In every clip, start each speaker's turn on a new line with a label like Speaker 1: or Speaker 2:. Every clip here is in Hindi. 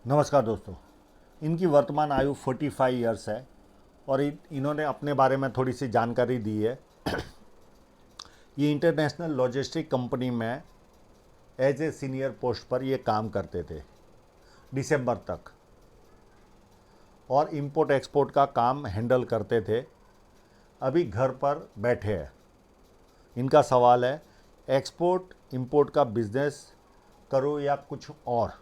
Speaker 1: नमस्कार दोस्तों। इनकी वर्तमान आयु 45 ईयर्स है और इन्होंने अपने बारे में थोड़ी सी जानकारी दी है। ये इंटरनेशनल लॉजिस्टिक कंपनी में एज ए सीनियर पोस्ट पर ये काम करते थे दिसंबर तक और इंपोर्ट एक्सपोर्ट का काम हैंडल करते थे। अभी घर पर बैठे हैं। इनका सवाल है, एक्सपोर्ट इंपोर्ट का बिजनेस करो या कुछ और।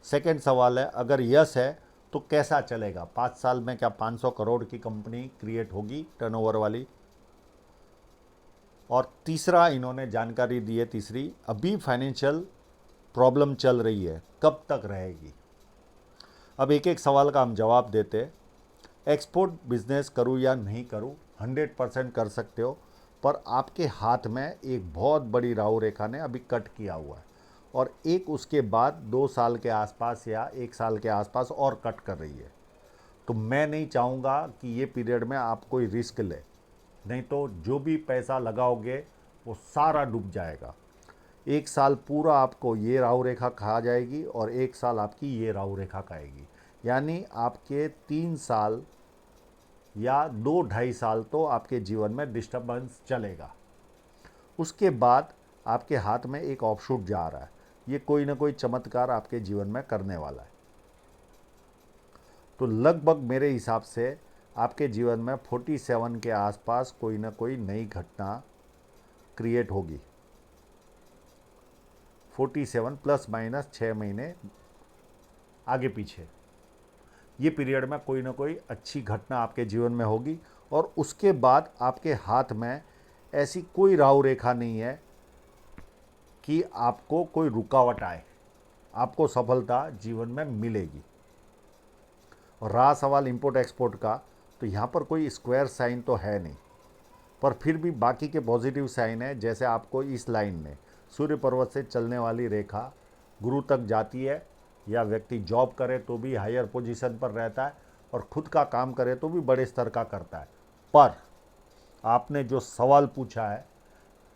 Speaker 1: सेकंड सवाल है, अगर यस है तो कैसा चलेगा, 5 साल में क्या 500 करोड़ की कंपनी क्रिएट होगी टर्नओवर वाली। और तीसरा इन्होंने जानकारी दी है, तीसरी, अभी फाइनेंशियल प्रॉब्लम चल रही है, कब तक रहेगी। अब एक एक सवाल का हम जवाब देते हैं। एक्सपोर्ट बिजनेस करूँ या नहीं करूँ, 100% कर सकते हो, पर आपके हाथ में एक बहुत बड़ी राहु रेखा ने अभी कट किया हुआ है और एक उसके बाद 2 साल के आसपास या 1 साल के आसपास और कट कर रही है। तो मैं नहीं चाहूँगा कि ये पीरियड में आप कोई रिस्क ले, नहीं तो जो भी पैसा लगाओगे वो सारा डूब जाएगा। 1 साल पूरा आपको ये राहु रेखा खा जाएगी और 1 साल आपकी ये राहु रेखा खाएगी। यानी आपके 3 साल या 2 ढाई साल तो आपके जीवन में डिस्टर्बेंस चलेगा। उसके बाद आपके हाथ में एक ऑफशूट जा रहा है, ये कोई ना कोई चमत्कार आपके जीवन में करने वाला है। तो लगभग मेरे हिसाब से आपके जीवन में 47 के आसपास कोई ना कोई नई घटना क्रिएट होगी। 47 प्लस माइनस 6 महीने आगे पीछे, ये पीरियड में कोई ना कोई अच्छी घटना आपके जीवन में होगी। और उसके बाद आपके हाथ में ऐसी कोई राहु रेखा नहीं है कि आपको कोई रुकावट आए, आपको सफलता जीवन में मिलेगी। और रहा सवाल इंपोर्ट एक्सपोर्ट का, तो यहाँ पर कोई स्क्वायर साइन तो है नहीं, पर फिर भी बाकी के पॉजिटिव साइन है। जैसे आपको इस लाइन में सूर्य पर्वत से चलने वाली रेखा गुरु तक जाती है, या व्यक्ति जॉब करे तो भी हायर पोजीशन पर रहता है और खुद का काम करे तो भी बड़े स्तर का करता है। पर आपने जो सवाल पूछा है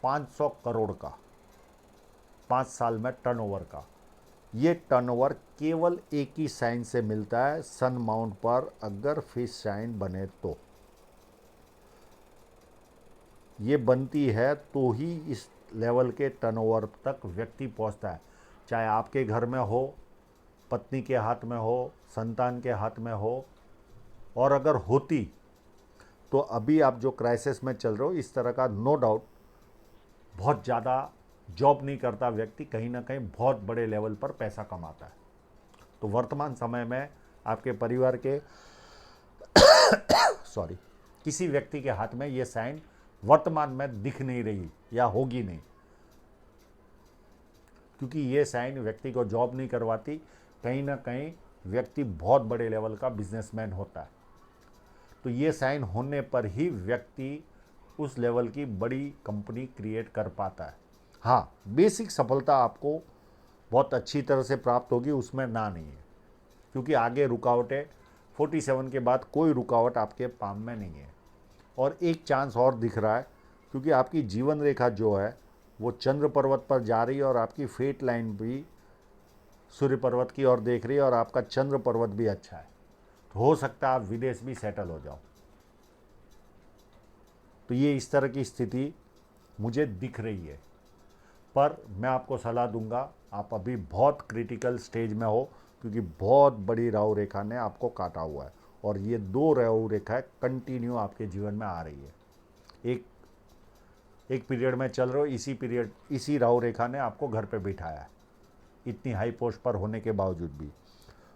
Speaker 1: 500 करोड़ का 5 साल में टर्नओवर का, ये टर्नओवर केवल एक ही साइन से मिलता है, सन माउंट पर अगर फिश साइन बने तो ये बनती है, तो ही इस लेवल के टर्नओवर तक व्यक्ति पहुंचता है। चाहे आपके घर में हो, पत्नी के हाथ में हो, संतान के हाथ में हो, और अगर होती तो अभी आप जो क्राइसिस में चल रहे हो, इस तरह का नो डाउट बहुत ज़्यादा जॉब नहीं करता व्यक्ति कहीं ना कहीं बहुत बड़े लेवल पर पैसा कमाता है। तो वर्तमान समय में आपके परिवार के सॉरी किसी व्यक्ति के हाथ में ये साइन वर्तमान में दिख नहीं रही या होगी नहीं, क्योंकि ये साइन व्यक्ति को जॉब नहीं करवाती। कहीं ना कहीं व्यक्ति बहुत बड़े लेवल का बिजनेसमैन होता है, तो ये साइन होने पर ही व्यक्ति उस लेवल की बड़ी कंपनी क्रिएट कर पाता है। हाँ, बेसिक सफलता आपको बहुत अच्छी तरह से प्राप्त होगी, उसमें ना नहीं है, क्योंकि आगे रुकावटें 47 के बाद कोई रुकावट आपके पाम में नहीं है। और एक चांस और दिख रहा है, क्योंकि आपकी जीवन रेखा जो है वो चंद्र पर्वत पर जा रही है और आपकी फेट लाइन भी सूर्य पर्वत की ओर देख रही है और आपका चंद्र पर्वत भी अच्छा है, तो हो सकता है आप विदेश भी सेटल हो जाओ। तो ये इस तरह की स्थिति मुझे दिख रही है, पर मैं आपको सलाह दूंगा, आप अभी बहुत क्रिटिकल स्टेज में हो, क्योंकि बहुत बड़ी राहु रेखा ने आपको काटा हुआ है और ये 2 राहु रेखाएं कंटिन्यू आपके जीवन में आ रही है। एक एक पीरियड में चल रहे हो, इसी राहु रेखा ने आपको घर पे बिठाया है, इतनी हाई पोस्ट पर होने के बावजूद भी।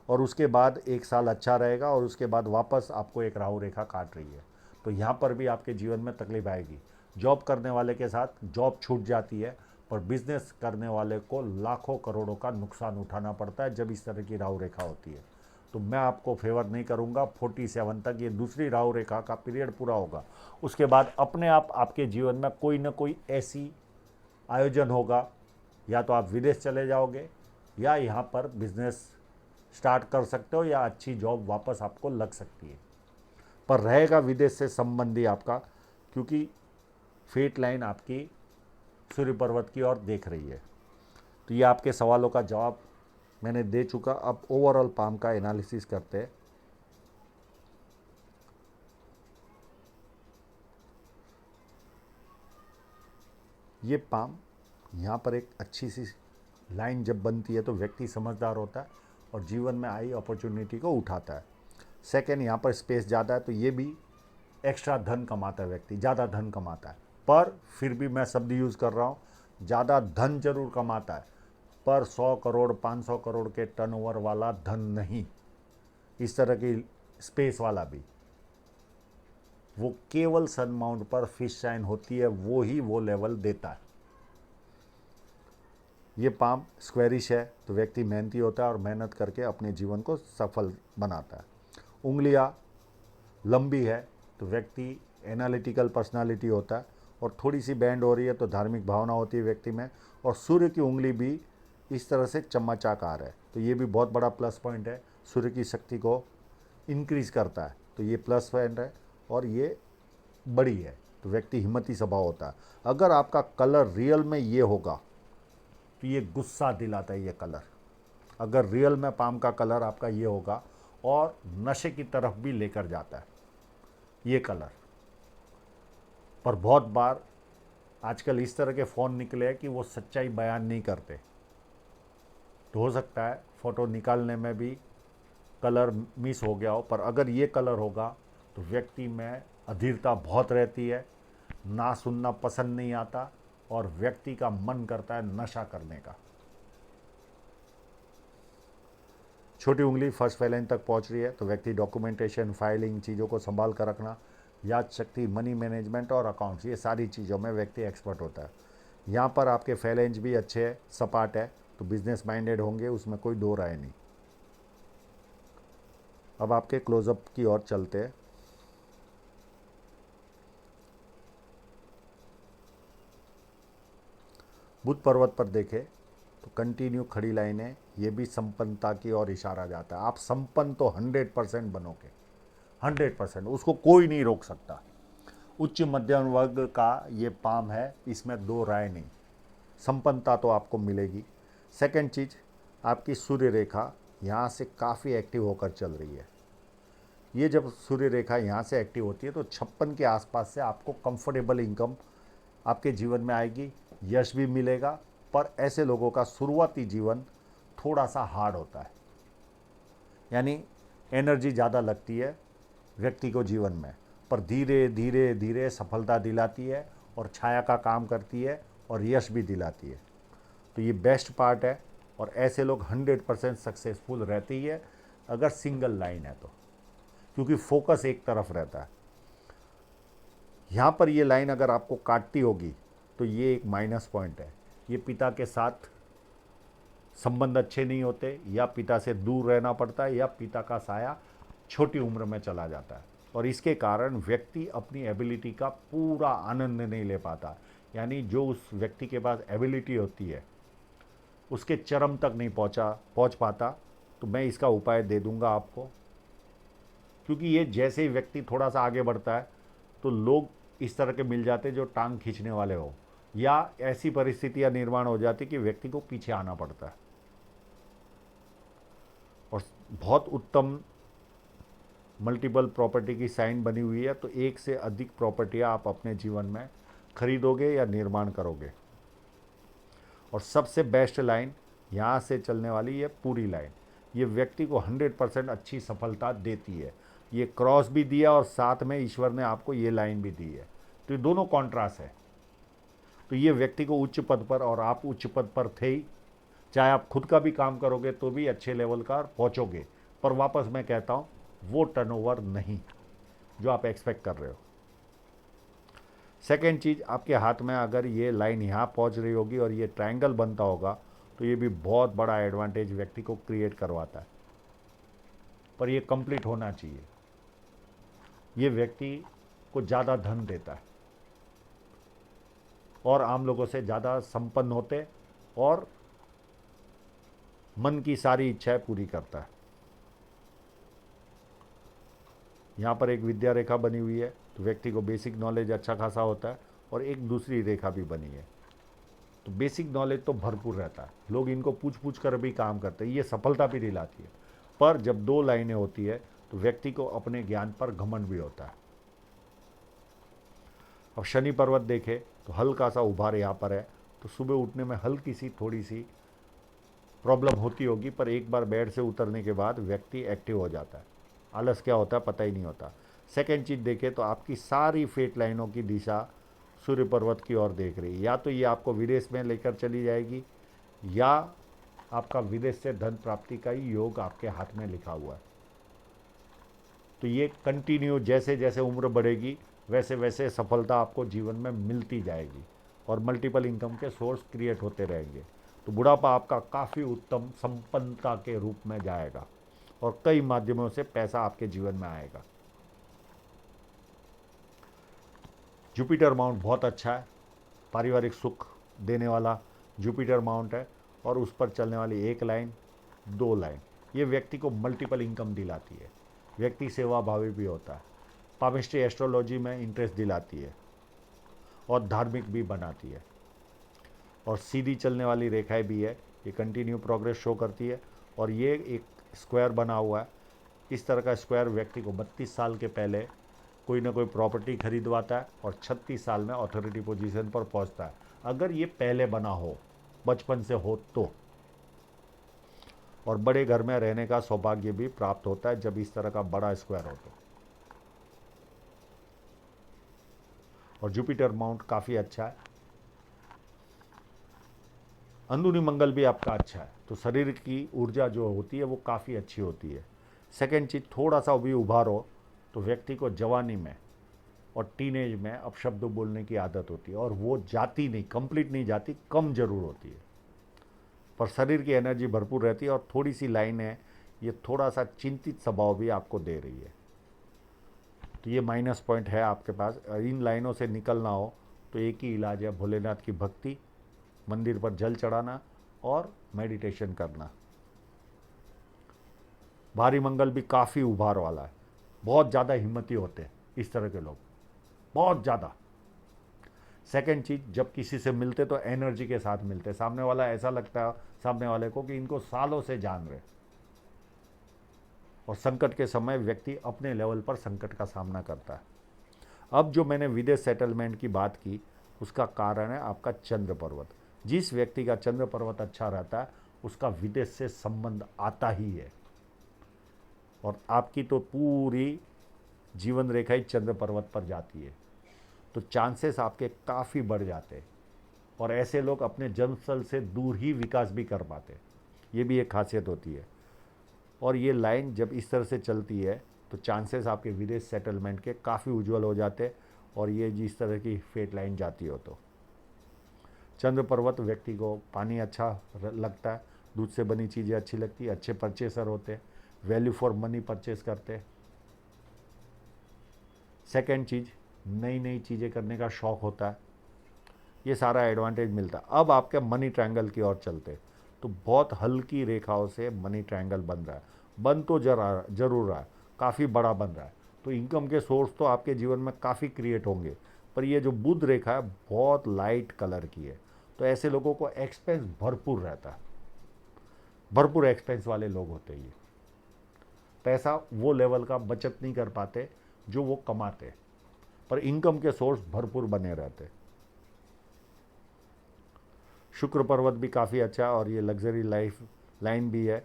Speaker 1: और उसके बाद 1 साल अच्छा रहेगा और उसके बाद वापस आपको एक राहु रेखा काट रही है, तो यहाँ पर भी आपके जीवन में तकलीफ आएगी। जॉब करने वाले के साथ जॉब छूट जाती है, पर बिजनेस करने वाले को लाखों करोड़ों का नुकसान उठाना पड़ता है जब इस तरह की राहु रेखा होती है। तो मैं आपको फेवर नहीं करूंगा। 47 तक ये दूसरी राहु रेखा का पीरियड पूरा होगा, उसके बाद अपने आप आपके जीवन में कोई ना कोई ऐसी आयोजन होगा, या तो आप विदेश चले जाओगे या यहाँ पर बिजनेस स्टार्ट कर सकते हो, या अच्छी जॉब वापस आपको लग सकती है, पर रहेगा विदेश से संबंधी आपका, क्योंकि फेट लाइन आपकी सूर्य पर्वत की ओर देख रही है। तो ये आपके सवालों का जवाब मैंने दे चुका। अब ओवरऑल पाम का एनालिसिस करते हैं। ये पाम यहाँ पर एक अच्छी सी लाइन जब बनती है तो व्यक्ति समझदार होता है और जीवन में आई अपॉर्चुनिटी को उठाता है। सेकेंड, यहाँ पर स्पेस ज़्यादा है तो ये भी एक्स्ट्रा धन कमाता है, व्यक्ति ज़्यादा धन कमाता है। पर फिर भी मैं शब्द यूज़ कर रहा हूँ, ज़्यादा धन जरूर कमाता है पर 100 करोड़ 500 करोड़ के टर्नओवर वाला धन नहीं। इस तरह की स्पेस वाला भी, वो केवल सन माउंट पर फिश शाइन होती है, वो ही वो लेवल देता है। ये पाम स्क्वेरिश है तो व्यक्ति मेहनती होता है और मेहनत करके अपने जीवन को सफल बनाता है। उंगलियां लंबी है तो व्यक्ति एनालिटिकल पर्सनालिटी होता है और थोड़ी सी बैंड हो रही है तो धार्मिक भावना होती है व्यक्ति में। और सूर्य की उंगली भी इस तरह से चम्मचाकार है तो ये भी बहुत बड़ा प्लस पॉइंट है, सूर्य की शक्ति को इंक्रीज करता है तो ये प्लस पॉइंट है। और ये बड़ी है तो व्यक्ति हिम्मती स्वभाव होता है। अगर आपका कलर रियल में ये होगा तो ये गुस्सा दिलाता है ये कलर। अगर रियल में पाम का कलर आपका ये होगा और नशे की तरफ भी लेकर जाता है ये कलर। पर बहुत बार आजकल इस तरह के फ़ोन निकले हैं कि वो सच्चाई बयान नहीं करते, तो हो सकता है फ़ोटो निकालने में भी कलर मिस हो गया हो। पर अगर ये कलर होगा तो व्यक्ति में अधीरता बहुत रहती है, ना सुनना पसंद नहीं आता और व्यक्ति का मन करता है नशा करने का। छोटी उंगली फर्स्ट फैलेंज तक पहुंच रही है तो व्यक्ति डॉक्यूमेंटेशन, फाइलिंग, चीज़ों को संभाल कर रखना, याद शक्ति, मनी मैनेजमेंट और अकाउंट्स, ये सारी चीज़ों में व्यक्ति एक्सपर्ट होता है। यहाँ पर आपके फैलेंज भी अच्छे है, सपाट है तो बिजनेस माइंडेड होंगे, उसमें कोई दो राय नहीं। अब आपके क्लोजअप की ओर चलते हैं। बुध पर्वत पर देखें तो कंटिन्यू खड़ी लाइनें, ये भी संपन्नता की ओर इशारा जाता है। आप संपन्न तो 100% बनोगे, 100%, उसको कोई नहीं रोक सकता। उच्च मध्यम वर्ग का ये पाम है, इसमें दो राय नहीं, संपन्नता तो आपको मिलेगी। सेकंड चीज़, आपकी सूर्य रेखा यहाँ से काफ़ी एक्टिव होकर चल रही है। ये जब सूर्य रेखा यहाँ से एक्टिव होती है तो 56 के आसपास से आपको कंफर्टेबल इनकम आपके जीवन में आएगी, यश भी मिलेगा। पर ऐसे लोगों का शुरुआती जीवन थोड़ा सा हार्ड होता है, यानी एनर्जी ज़्यादा लगती है व्यक्ति को जीवन में, पर धीरे धीरे धीरे सफलता दिलाती है और छाया का काम करती है और यश भी दिलाती है। तो ये बेस्ट पार्ट है और ऐसे लोग 100% सक्सेसफुल रहते ही है अगर सिंगल लाइन है तो, क्योंकि फोकस एक तरफ रहता है। यहाँ पर ये लाइन अगर आपको काटती होगी तो ये एक माइनस पॉइंट है। ये पिता के साथ संबंध अच्छे नहीं होते, या पिता से दूर रहना पड़ता है, या पिता का साया छोटी उम्र में चला जाता है और इसके कारण व्यक्ति अपनी एबिलिटी का पूरा आनंद नहीं ले पाता। यानी जो उस व्यक्ति के पास एबिलिटी होती है उसके चरम तक नहीं पहुंच पाता। तो मैं इसका उपाय दे दूंगा आपको, क्योंकि ये जैसे ही व्यक्ति थोड़ा सा आगे बढ़ता है तो लोग इस तरह के मिल जाते जो टांग खींचने वाले हो, या ऐसी परिस्थितियां निर्माण हो जाती कि व्यक्ति को पीछे आना पड़ता है। और बहुत उत्तम मल्टीपल प्रॉपर्टी की साइन बनी हुई है तो एक से अधिक प्रॉपर्टियां आप अपने जीवन में खरीदोगे या निर्माण करोगे। और सबसे बेस्ट लाइन यहाँ से चलने वाली ये पूरी लाइन, ये व्यक्ति को 100% अच्छी सफलता देती है। ये क्रॉस भी दिया और साथ में ईश्वर ने आपको ये लाइन भी दी है, तो ये दोनों कॉन्ट्रास्ट है। तो ये व्यक्ति को उच्च पद पर, और आप उच्च पद पर थे ही, चाहे आप खुद का भी काम करोगे तो भी अच्छे लेवल का पहुँचोगे। पर वापस मैं कहता हूँ वो टर्नओवर नहीं जो आप एक्सपेक्ट कर रहे हो। सेकेंड चीज़, आपके हाथ में अगर ये लाइन यहाँ पहुँच रही होगी और ये ट्रायंगल बनता होगा तो ये भी बहुत बड़ा एडवांटेज व्यक्ति को क्रिएट करवाता है। पर ये कंप्लीट होना चाहिए। ये व्यक्ति को ज़्यादा धन देता है और आम लोगों से ज़्यादा संपन्न होते और मन की सारी इच्छाएं पूरी करता है। यहाँ पर एक विद्या रेखा बनी हुई है तो व्यक्ति को बेसिक नॉलेज अच्छा खासा होता है, और एक दूसरी रेखा भी बनी है तो बेसिक नॉलेज तो भरपूर रहता है, लोग इनको पूछ पूछ कर भी काम करते हैं, ये सफलता भी दिलाती है। पर जब दो लाइनें होती है तो व्यक्ति को अपने ज्ञान पर घमंड भी होता है। अब शनि पर्वत देखे तो हल्का सा उभार यहाँ पर है, तो सुबह उठने में हल्की सी थोड़ी सी प्रॉब्लम होती होगी, पर एक बार बेड से उतरने के बाद व्यक्ति एक्टिव हो जाता है। आलस क्या होता है पता ही नहीं होता। सेकेंड चीज़ देखें तो आपकी सारी फेट लाइनों की दिशा सूर्य पर्वत की ओर देख रही है। या तो ये आपको विदेश में लेकर चली जाएगी, या आपका विदेश से धन प्राप्ति का ही योग आपके हाथ में लिखा हुआ है। तो ये कंटिन्यू जैसे जैसे उम्र बढ़ेगी वैसे वैसे सफलता आपको जीवन में मिलती जाएगी और मल्टीपल इनकम के सोर्स क्रिएट होते रहेंगे। तो बुढ़ापा आपका काफ़ी उत्तम संपन्नता के रूप में जाएगा और कई माध्यमों से पैसा आपके जीवन में आएगा। जुपिटर माउंट बहुत अच्छा है, पारिवारिक सुख देने वाला जुपिटर माउंट है, और उस पर चलने वाली एक लाइन, दो लाइन, ये व्यक्ति को मल्टीपल इनकम दिलाती है। व्यक्ति सेवा भावी भी होता है, पामिस्ट्री एस्ट्रोलॉजी में इंटरेस्ट दिलाती है और धार्मिक भी बनाती है। और सीधी चलने वाली रेखाएं भी है, ये कंटिन्यू प्रोग्रेस शो करती है। और ये एक स्क्वायर बना हुआ है, इस तरह का स्क्वायर व्यक्ति को 32 साल के पहले कोई ना कोई प्रॉपर्टी खरीदवाता है और 36 साल में अथॉरिटी पोजीशन पर पहुंचता है, अगर ये पहले बना हो, बचपन से हो तो। और बड़े घर में रहने का सौभाग्य भी प्राप्त होता है जब इस तरह का बड़ा स्क्वायर हो तो। और जुपिटर माउंट काफ़ी अच्छा है। अंदरूनी मंगल भी आपका अच्छा है, तो शरीर की ऊर्जा जो होती है वो काफ़ी अच्छी होती है। सेकेंड चीज़, थोड़ा सा भी उभार हो तो व्यक्ति को जवानी में और टीनेज में अपशब्द बोलने की आदत होती है, और वो जाती नहीं, कंप्लीट नहीं जाती, कम जरूर होती है, पर शरीर की एनर्जी भरपूर रहती है। और थोड़ी सी लाइन है, ये थोड़ा सा चिंतित स्वभाव भी आपको दे रही है, तो ये माइनस पॉइंट है आपके पास। इन लाइनों से निकलना हो तो एक ही इलाज है, भोलेनाथ की भक्ति, मंदिर पर जल चढ़ाना और मेडिटेशन करना। भारी मंगल भी काफ़ी उभार वाला है, बहुत ज़्यादा हिम्मती होते हैं इस तरह के लोग, बहुत ज़्यादा। सेकेंड चीज़, जब किसी से मिलते तो एनर्जी के साथ मिलते, सामने वाला ऐसा लगता है सामने वाले को कि इनको सालों से जान रहे। और संकट के समय व्यक्ति अपने लेवल पर संकट का सामना करता है। अब जो मैंने विदेश सेटलमेंट की बात की, उसका कारण है आपका चंद्र पर्वत। जिस व्यक्ति का चंद्र पर्वत अच्छा रहता है उसका विदेश से संबंध आता ही है, और आपकी तो पूरी जीवन रेखा ही चंद्र पर्वत पर जाती है, तो चांसेस आपके काफ़ी बढ़ जाते हैं। और ऐसे लोग अपने जन्मस्थल से दूर ही विकास भी कर पाते, ये भी एक खासियत होती है। और ये लाइन जब इस तरह से चलती है तो चांसेस आपके विदेश सेटलमेंट के काफ़ी उज्जवल हो जाते, और ये जिस तरह की फेट लाइन जाती हो तो। चंद्र पर्वत व्यक्ति को पानी अच्छा लगता है, दूध से बनी चीज़ें अच्छी लगती है, अच्छे परचेसर होते, वैल्यू फॉर मनी परचेस करते। सेकेंड चीज़, नई नई चीज़ें करने का शौक़ होता है, ये सारा एडवांटेज मिलता है। अब आपके मनी ट्रायंगल की ओर चलते, तो बहुत हल्की रेखाओं से मनी ट्रायंगल बन रहा है, बन तो जरूर रहा है, काफ़ी बड़ा बन रहा है, तो इनकम के सोर्स तो आपके जीवन में काफ़ी क्रिएट होंगे। पर ये जो बुध रेखा है बहुत लाइट कलर की है, तो ऐसे लोगों को एक्सपेंस भरपूर रहता है, भरपूर एक्सपेंस वाले लोग होते हैं। ये पैसा वो लेवल का बचत नहीं कर पाते जो वो कमाते, पर इनकम के सोर्स भरपूर बने रहते। शुक्र पर्वत भी काफ़ी अच्छा है, और ये लग्जरी लाइफ लाइन भी है।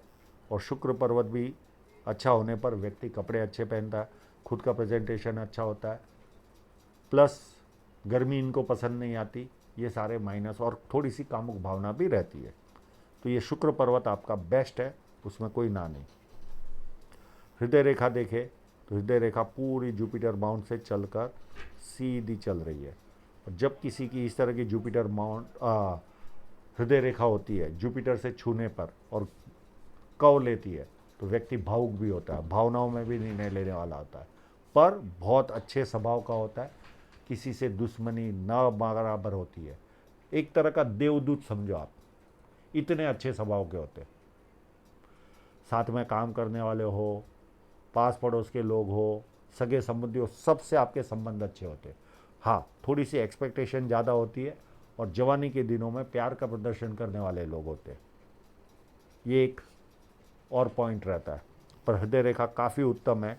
Speaker 1: और शुक्र पर्वत भी अच्छा होने पर व्यक्ति कपड़े अच्छे पहनता है, खुद का प्रेजेंटेशन अच्छा होता है, प्लस गर्मी इनको पसंद नहीं आती, ये सारे माइनस, और थोड़ी सी कामुक भावना भी रहती है। तो ये शुक्र पर्वत आपका बेस्ट है, उसमें कोई ना नहीं। हृदय रेखा देखे तो हृदय रेखा पूरी जुपिटर माउंट से चलकर सीधी चल रही है। और जब किसी की इस तरह की जुपिटर माउंट हृदय रेखा होती है जुपिटर से छूने पर और कव लेती है, तो व्यक्ति भावुक भी होता है, भावनाओं में भी निर्णय लेने वाला होता है, पर बहुत अच्छे स्वभाव का होता है, किसी से दुश्मनी न बराबर होती है, एक तरह का देवदूत समझो आप, इतने अच्छे स्वभाव के होते हैं। साथ में काम करने वाले हो, पास पड़ोस के लोग हो, सगे संबंधी हो, सबसे आपके संबंध अच्छे होते हैं। हाँ, थोड़ी सी एक्सपेक्टेशन ज़्यादा होती है और जवानी के दिनों में प्यार का प्रदर्शन करने वाले लोग होते हैं। ये एक और पॉइंट रहता है। पर हृदय रेखा काफ़ी उत्तम है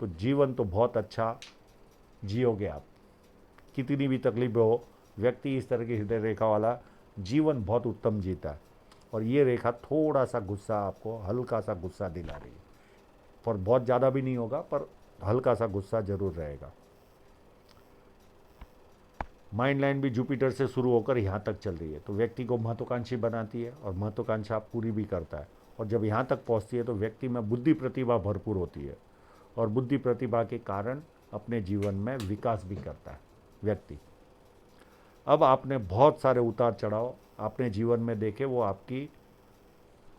Speaker 1: तो जीवन तो बहुत अच्छा जियोगे आप। कितनी भी तकलीफें हो, व्यक्ति इस तरह की हृदय रेखा वाला जीवन बहुत उत्तम जीता है। और ये रेखा थोड़ा सा गुस्सा, आपको हल्का सा गुस्सा दिला रही है, पर बहुत ज़्यादा भी नहीं होगा, पर हल्का सा गुस्सा जरूर रहेगा। माइंड लाइन भी जुपिटर से शुरू होकर यहाँ तक चल रही है, तो व्यक्ति को महत्वाकांक्षी बनाती है और महत्वाकांक्षा पूरी भी करता है। और जब यहाँ तक पहुँचती है तो व्यक्ति में बुद्धि प्रतिभा भरपूर होती है और बुद्धि प्रतिभा के कारण अपने जीवन में विकास भी करता है व्यक्ति। अब आपने बहुत सारे उतार चढ़ाव अपने जीवन में देखे, वो आपकी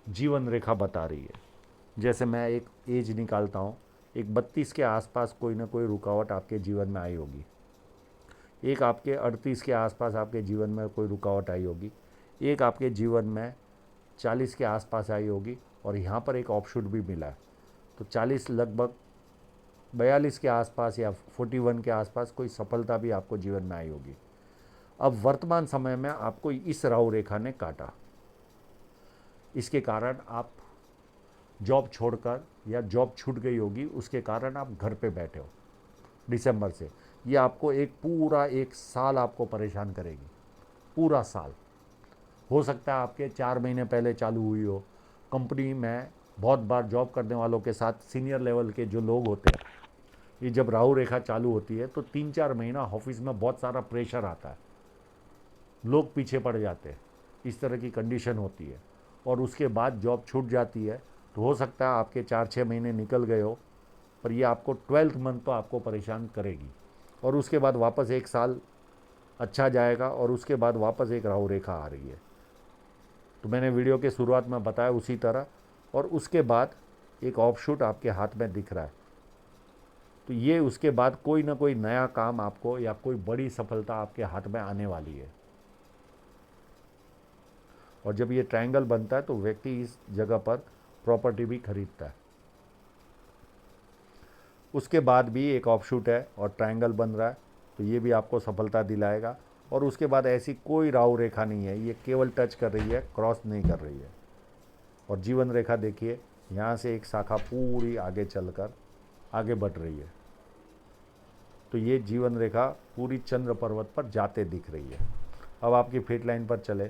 Speaker 1: जीवन रेखा बता रही है। जैसे मैं एक एज निकालता हूँ, एक 32 के आसपास कोई ना कोई रुकावट आपके जीवन में आई होगी, एक आपके 38 के आसपास आपके जीवन में कोई रुकावट आई होगी, एक आपके जीवन में 40 के आसपास आई होगी, और यहाँ पर एक ऑफशूट भी मिला है। तो 40 लगभग 42 के आसपास या 41 के आसपास कोई सफलता भी आपको जीवन में आई होगी। अब वर्तमान समय में आपको इस राहु रेखा ने काटा, इसके कारण आप जॉब छोड़कर, या जॉब छूट गई होगी उसके कारण आप घर पे बैठे हो दिसंबर से। ये आपको पूरा एक साल आपको परेशान करेगी, पूरा साल। हो सकता है आपके 4 महीने पहले चालू हुई हो। कंपनी में बहुत बार जॉब करने वालों के साथ सीनियर लेवल के जो लोग होते हैं, ये जब राहु रेखा चालू होती है तो 3-4 महीना ऑफिस में बहुत सारा प्रेशर आता है, लोग पीछे पड़ जाते हैं, इस तरह की कंडीशन होती है। और उसके बाद जॉब छूट जाती है तो हो सकता है आपके 4-6 महीने निकल गए हो, पर ये आपको 12th मंथ तो आपको परेशान करेगी। और उसके बाद वापस एक साल अच्छा जाएगा और उसके बाद वापस एक राहु रेखा आ रही है। तो मैंने वीडियो के शुरुआत में बताया उसी तरह। और उसके बाद एक ऑफशूट आपके हाथ में दिख रहा है, तो ये उसके बाद कोई ना कोई नया काम आपको या कोई बड़ी सफलता आपके हाथ में आने वाली है। और जब ये ट्रायंगल बनता है तो व्यक्ति इस जगह पर प्रॉपर्टी भी खरीदता है। उसके बाद भी एक ऑफशूट है और ट्रायंगल बन रहा है, तो ये भी आपको सफलता दिलाएगा। और उसके बाद ऐसी कोई राहु रेखा नहीं है, ये केवल टच कर रही है, क्रॉस नहीं कर रही है। और जीवन रेखा देखिए, यहाँ से एक शाखा पूरी आगे चलकर आगे बढ़ रही है, तो ये जीवन रेखा पूरी चंद्र पर्वत पर जाते दिख रही है। अब आपकी फेट लाइन पर चले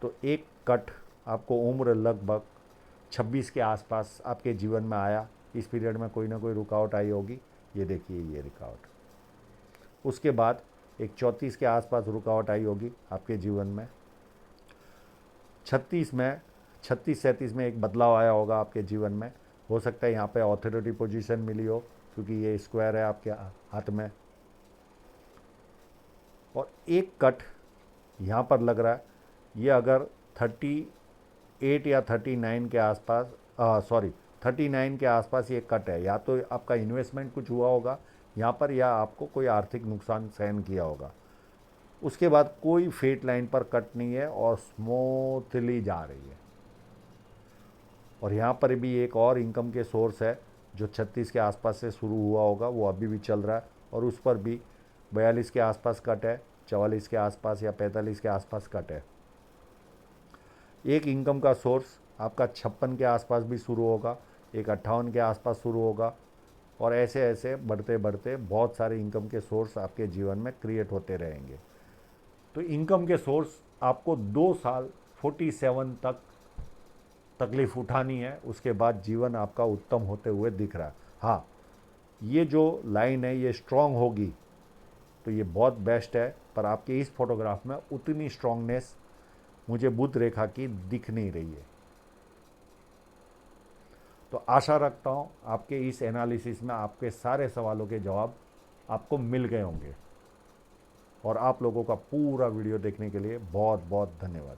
Speaker 1: तो एक कट आपको उम्र लगभग 26 के आसपास आपके जीवन में आया। इस पीरियड में कोई ना कोई रुकावट आई होगी, ये देखिए ये रुकावट। उसके बाद एक 34 के आसपास रुकावट आई होगी आपके जीवन में। 36-37 में एक बदलाव आया होगा आपके जीवन में। हो सकता है यहाँ पे ऑथोरिटी पोजीशन मिली हो, क्योंकि ये स्क्वायर है आपके हाथ में। और एक कट यहाँ पर लग रहा है, ये अगर 38 या 39 के आसपास 39 के आसपास ये कट है, या तो आपका इन्वेस्टमेंट कुछ हुआ होगा यहाँ पर, या आपको कोई आर्थिक नुकसान सहन किया होगा। उसके बाद कोई फेट लाइन पर कट नहीं है और स्मूथली जा रही है। और यहाँ पर भी एक और इनकम के सोर्स है जो 36 के आसपास से शुरू हुआ होगा, वो अभी भी चल रहा है। और उस पर भी 42 के आसपास कट है, 44 के आसपास या 45 के आसपास कट है। एक इनकम का सोर्स आपका 56 के आसपास भी शुरू होगा, एक 58 के आसपास शुरू होगा, और ऐसे ऐसे बढ़ते बढ़ते बहुत सारे इनकम के सोर्स आपके जीवन में क्रिएट होते रहेंगे। तो इनकम के सोर्स आपको 2 साल 47 तक तकलीफ उठानी है, उसके बाद जीवन आपका उत्तम होते हुए दिख रहा है। हाँ, ये जो लाइन है ये स्ट्रांग होगी तो ये बहुत बेस्ट है, पर आपके इस फोटोग्राफ में उतनी स्ट्रांगनेस मुझे बुध रेखा की दिख नहीं रही है। तो आशा रखता हूँ आपके इस एनालिसिस में आपके सारे सवालों के जवाब आपको मिल गए होंगे। और आप लोगों का पूरा वीडियो देखने के लिए बहुत बहुत धन्यवाद।